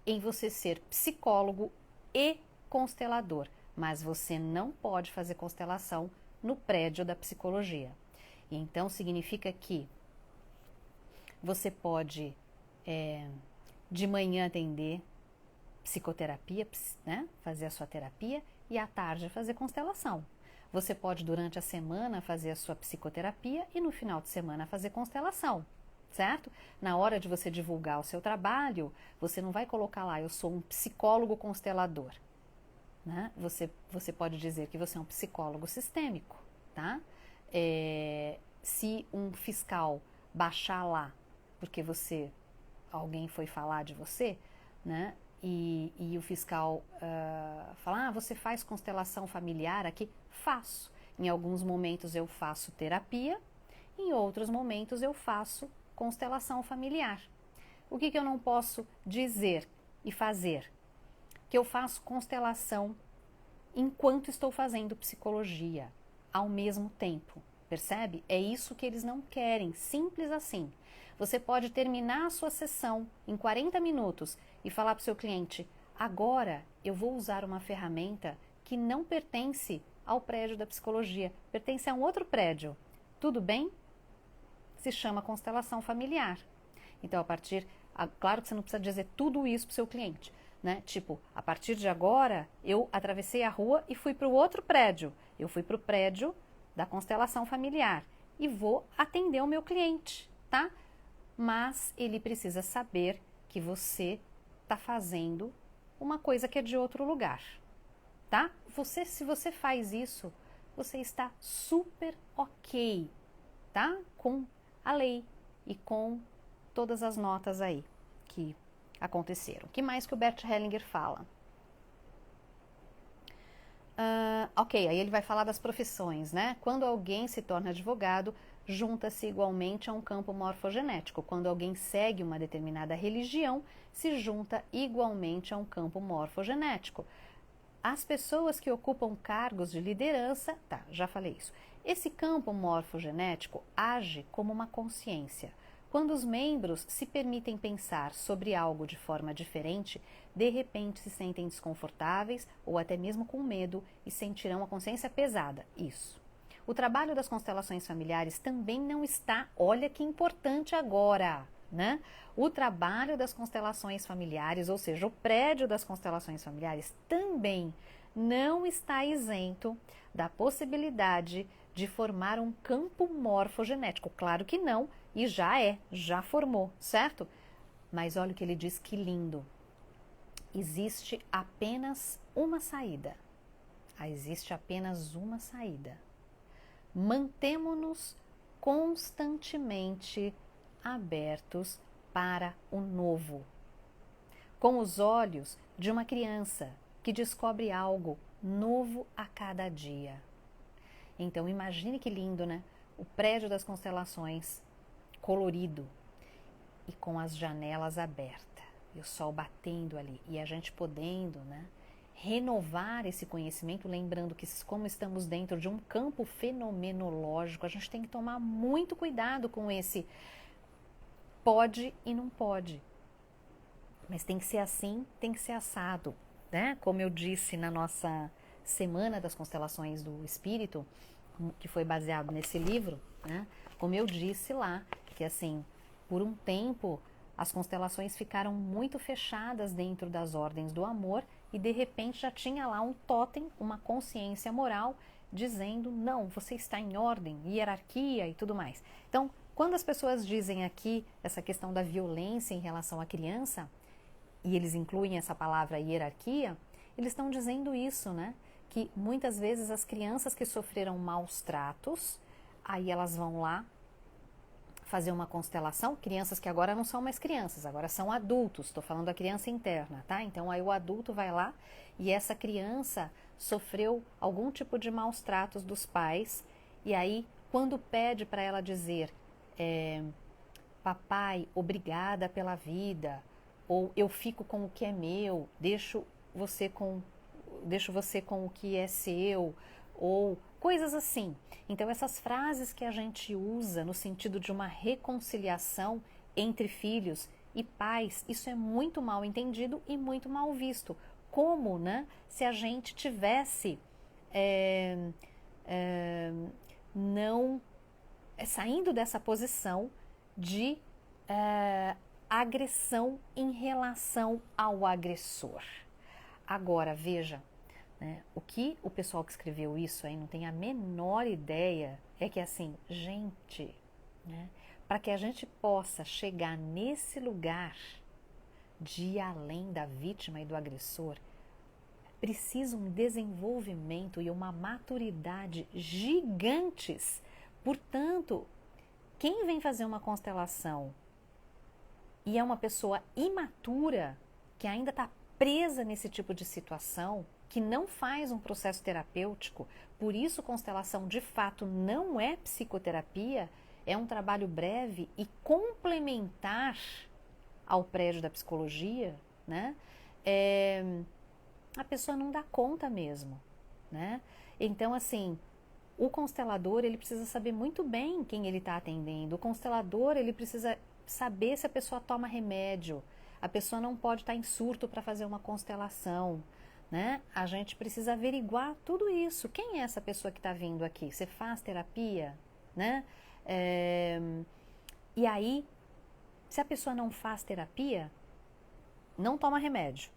em você ser psicólogo e constelador, mas você não pode fazer constelação no prédio da psicologia. E então significa que você pode de manhã atender psicoterapia, né? Fazer a sua terapia, e à tarde fazer constelação. Você pode durante a semana fazer a sua psicoterapia e no final de semana fazer constelação, certo? Na hora de você divulgar o seu trabalho, você não vai colocar lá: eu sou um psicólogo constelador. Né? Você pode dizer que você é um psicólogo sistêmico, tá? Se um fiscal baixar lá porque alguém foi falar de você, né? E o fiscal falar: você faz constelação familiar aqui? Faço. Em alguns momentos eu faço terapia, em outros momentos eu faço constelação familiar. O que eu não posso dizer e fazer? Que eu faço constelação enquanto estou fazendo psicologia, ao mesmo tempo. Percebe? É isso que eles não querem, simples assim. Você pode terminar a sua sessão em 40 minutos e falar para o seu cliente: agora eu vou usar uma ferramenta que não pertence ao prédio da psicologia, pertence a um outro prédio. Tudo bem? Se chama constelação familiar. Então, claro que você não precisa dizer tudo isso para o seu cliente, né? Tipo, a partir de agora, eu atravessei a rua e fui para o outro prédio. Eu fui para o prédio da constelação familiar e vou atender o meu cliente, tá? Mas ele precisa saber que você está fazendo uma coisa que é de outro lugar, tá? Se você faz isso, você está super ok, tá? Com a lei e com todas as notas aí que aconteceram. O que mais que o Bert Hellinger fala? Ok, aí ele vai falar das profissões, né? Quando alguém se torna advogado, junta-se igualmente a um campo morfogenético. Quando alguém segue uma determinada religião, se junta igualmente a um campo morfogenético. As pessoas que ocupam cargos de liderança, tá, já falei isso. Esse campo morfogenético age como uma consciência. Quando os membros se permitem pensar sobre algo de forma diferente, de repente se sentem desconfortáveis ou até mesmo com medo e sentirão a consciência pesada. Isso. O trabalho das constelações familiares também não está, olha que importante agora, né? O trabalho das constelações familiares, ou seja, o prédio das constelações familiares também não está isento da possibilidade de formar um campo morfogenético. Claro que não, e já formou, certo? Mas olha o que ele diz, que lindo. Existe apenas uma saída. Existe apenas uma saída. Mantemo-nos constantemente abertos para o novo, com os olhos de uma criança que descobre algo novo a cada dia. Então imagine que lindo, né? O prédio das constelações, colorido e com as janelas abertas, e o sol batendo ali, e a gente podendo, né, renovar esse conhecimento, lembrando que como estamos dentro de um campo fenomenológico, a gente tem que tomar muito cuidado com esse pode e não pode. Mas tem que ser assim, tem que ser assado, né? Como eu disse na nossa Semana das Constelações do Espírito, que foi baseado nesse livro, né? Como eu disse lá, que assim, por um tempo as constelações ficaram muito fechadas dentro das ordens do amor e de repente já tinha lá um totem, uma consciência moral dizendo, não, você está em ordem, hierarquia e tudo mais. Então, quando as pessoas dizem aqui essa questão da violência em relação à criança, e eles incluem essa palavra hierarquia, eles estão dizendo isso, né? Que muitas vezes as crianças que sofreram maus tratos, aí elas vão lá fazer uma constelação, crianças que agora não são mais crianças, agora são adultos, estou falando da criança interna, tá? Então aí o adulto vai lá e essa criança sofreu algum tipo de maus tratos dos pais, e aí quando pede para ela dizer, papai, obrigada pela vida, ou eu fico com o que é meu, deixo você com o que é seu, ou coisas assim. Então essas frases que a gente usa no sentido de uma reconciliação entre filhos e pais, isso é muito mal entendido e muito mal visto. Como, né, se a gente tivesse não saindo dessa posição de agressão em relação ao agressor. Agora, veja, né, o que o pessoal que escreveu isso aí não tem a menor ideia é que assim, gente, né, para que a gente possa chegar nesse lugar de ir além da vítima e do agressor, precisa um desenvolvimento e uma maturidade gigantes. Portanto, quem vem fazer uma constelação e é uma pessoa imatura, que ainda está presa nesse tipo de situação, que não faz um processo terapêutico, por isso constelação de fato não é psicoterapia, é um trabalho breve e complementar ao prédio da psicologia, né? A pessoa não dá conta mesmo, né? Então, assim, o constelador, ele precisa saber muito bem quem ele está atendendo. O constelador, ele precisa saber se a pessoa toma remédio. A pessoa não pode estar em surto para fazer uma constelação, né? A gente precisa averiguar tudo isso. Quem é essa pessoa que está vindo aqui? Você faz terapia, né? E aí, se a pessoa não faz terapia, não toma remédio,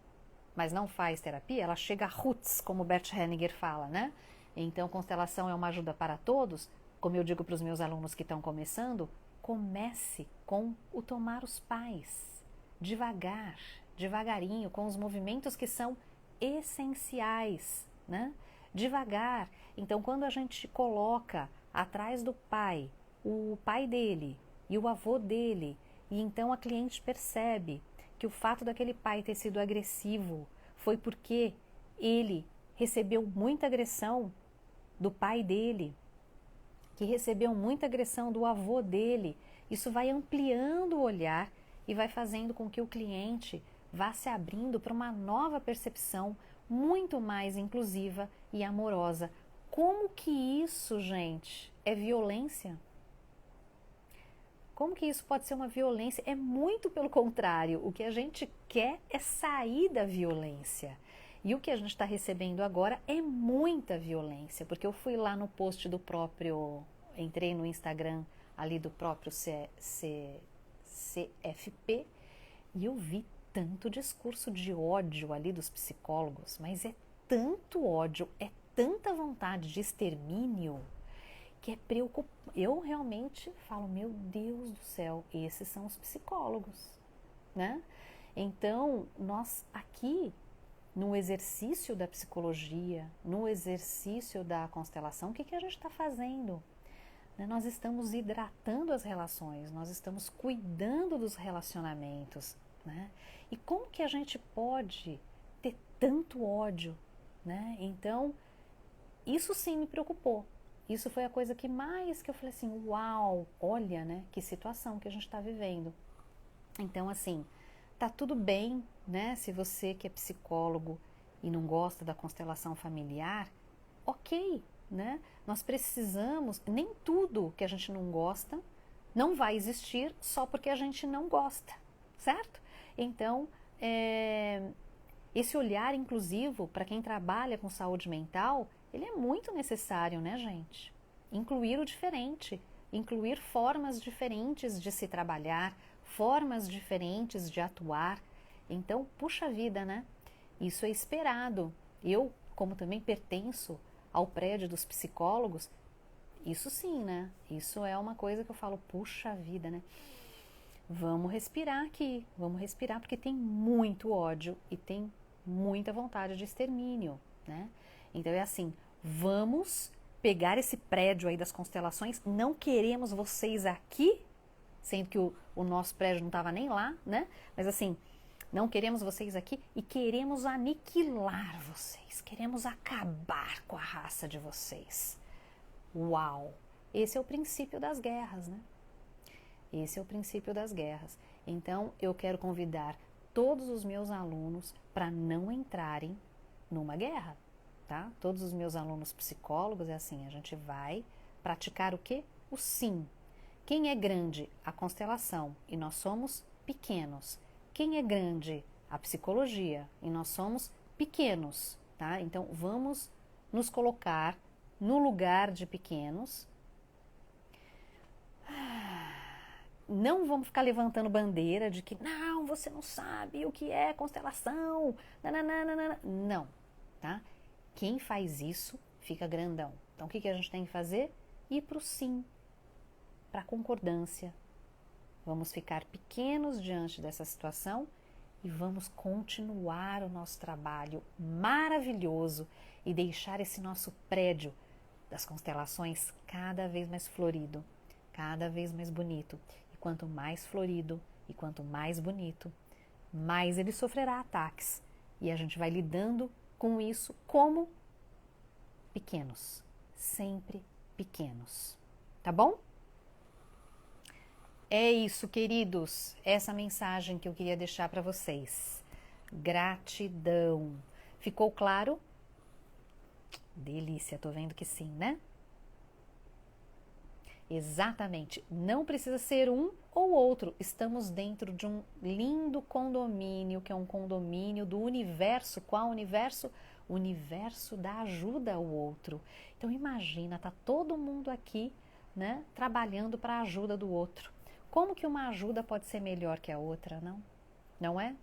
mas não faz terapia, ela chega a roots, como o Bert Hellinger fala, né? Então, constelação é uma ajuda para todos. Como eu digo para os meus alunos que estão começando, comece com o tomar os pais, devagar, devagarinho, com os movimentos que são essenciais, né? Devagar. Então, quando a gente coloca atrás do pai, o pai dele e o avô dele, e então a cliente percebe que o fato daquele pai ter sido agressivo foi porque ele recebeu muita agressão do pai dele, que recebeu muita agressão do avô dele. Isso vai ampliando o olhar e vai fazendo com que o cliente vá se abrindo para uma nova percepção muito mais inclusiva e amorosa. Como que isso, gente, é violência? Como que isso pode ser uma violência? É muito pelo contrário. O que a gente quer é sair da violência. E o que a gente está recebendo agora é muita violência, porque eu fui lá no post do próprio, entrei no Instagram ali do próprio CFP e eu vi tanto discurso de ódio ali dos psicólogos, mas é tanto ódio, é tanta vontade de extermínio que é preocupante. Eu realmente falo, meu Deus do céu, esses são os psicólogos, né? Então, nós aqui, no exercício da psicologia, no exercício da constelação, o que a gente está fazendo? Nós estamos hidratando as relações, nós estamos cuidando dos relacionamentos, né? E como que a gente pode ter tanto ódio, né? Então, isso sim me preocupou. Isso foi a coisa que mais que eu falei assim, uau, olha, né, que situação que a gente está vivendo. Então, assim, tá tudo bem, né, se você que é psicólogo e não gosta da constelação familiar, ok, né? Nós precisamos, nem tudo que a gente não gosta não vai existir só porque a gente não gosta, certo? Então, esse olhar inclusivo para quem trabalha com saúde mental, ele é muito necessário, né, gente? Incluir o diferente, incluir formas diferentes de se trabalhar, formas diferentes de atuar. Então, puxa vida, né? Isso é esperado. Eu, como também pertenço ao prédio dos psicólogos, isso sim, né? Isso é uma coisa que eu falo, puxa vida, né? Vamos respirar aqui, vamos respirar porque tem muito ódio e tem muita vontade de extermínio, né? Então é assim, vamos pegar esse prédio aí das constelações, não queremos vocês aqui, sendo que o nosso prédio não estava nem lá, né? Mas assim, não queremos vocês aqui e queremos aniquilar vocês, queremos acabar com a raça de vocês. Uau! Esse é o princípio das guerras, né? Esse é o princípio das guerras. Então, eu quero convidar todos os meus alunos para não entrarem numa guerra, tá? Todos os meus alunos psicólogos é assim, a gente vai praticar o quê? O sim. Quem é grande? A constelação, e nós somos pequenos. Quem é grande? A psicologia, e nós somos pequenos, tá? Então, vamos nos colocar no lugar de pequenos. Não vamos ficar levantando bandeira de que não, você não sabe o que é constelação. Nananana. Não, tá? Quem faz isso fica grandão. Então, o que a gente tem que fazer? Ir para o sim, para a concordância. Vamos ficar pequenos diante dessa situação e vamos continuar o nosso trabalho maravilhoso e deixar esse nosso prédio das constelações cada vez mais florido, cada vez mais bonito. E quanto mais florido e quanto mais bonito, mais ele sofrerá ataques. E a gente vai lidando com isso como pequenos, sempre pequenos. Tá bom? É isso, queridos. Essa mensagem que eu queria deixar para vocês. Gratidão. Ficou claro? Delícia, tô vendo que sim, né? Exatamente. Não precisa ser um ou outro. Estamos dentro de um lindo condomínio, que é um condomínio do universo. Qual universo? O universo da ajuda ao outro. Então imagina, tá todo mundo aqui, né, trabalhando para a ajuda do outro. Como que uma ajuda pode ser melhor que a outra, não? Não é?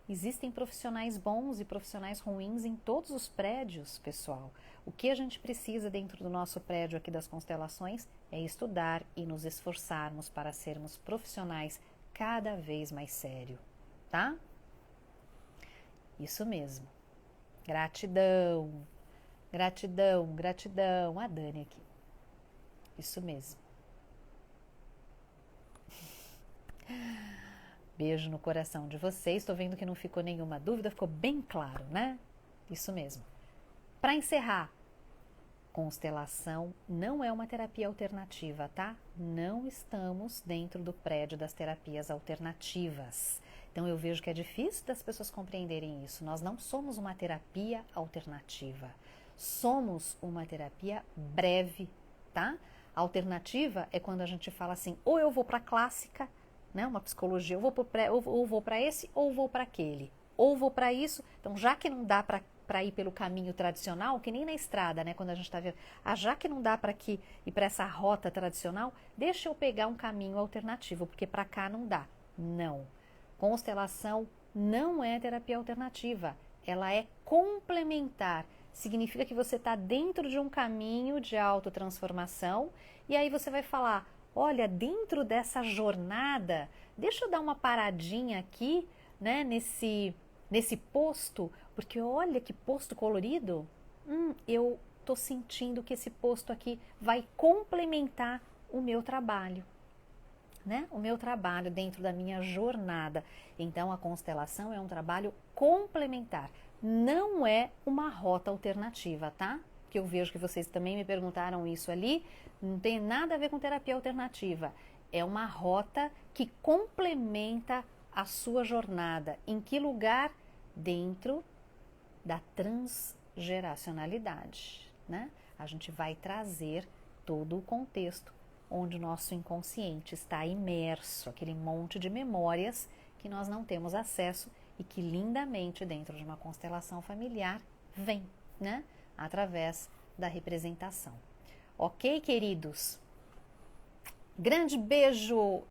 Existem profissionais bons e profissionais ruins em todos os prédios, pessoal. O que a gente precisa dentro do nosso prédio aqui das constelações é estudar e nos esforçarmos para sermos profissionais cada vez mais sérios, tá? Isso mesmo. Gratidão, gratidão, gratidão. A Dani aqui. Isso mesmo. Beijo no coração de vocês. Estou vendo que não ficou nenhuma dúvida, ficou bem claro, né? Isso mesmo. Para encerrar, constelação não é uma terapia alternativa, tá? Não estamos dentro do prédio das terapias alternativas. Então eu vejo que é difícil das pessoas compreenderem isso. Nós não somos uma terapia alternativa. Somos uma terapia breve, tá? A alternativa é quando a gente fala assim, ou eu vou para a clássica, né, uma psicologia, ou vou para esse, ou vou para aquele, ou vou para isso. Então, já que não dá para ir pelo caminho tradicional, que nem na estrada, né, quando a gente está vendo, já que não dá para ir para essa rota tradicional, deixa eu pegar um caminho alternativo, porque para cá não dá. Não. Constelação não é terapia alternativa, ela é complementar. Significa que você está dentro de um caminho de autotransformação e aí você vai falar, olha, dentro dessa jornada, deixa eu dar uma paradinha aqui, né, nesse posto, porque olha que posto colorido. Eu estou sentindo que esse posto aqui vai complementar o meu trabalho, né? O meu trabalho dentro da minha jornada. Então, a constelação é um trabalho complementar, não é uma rota alternativa, tá? Que eu vejo que vocês também me perguntaram isso ali, não tem nada a ver com terapia alternativa. É uma rota que complementa a sua jornada. Em que lugar? Dentro da transgeracionalidade, né? A gente vai trazer todo o contexto onde o nosso inconsciente está imerso, aquele monte de memórias que nós não temos acesso e que lindamente dentro de uma constelação familiar vem, né? Através da representação. Ok, queridos? Grande beijo!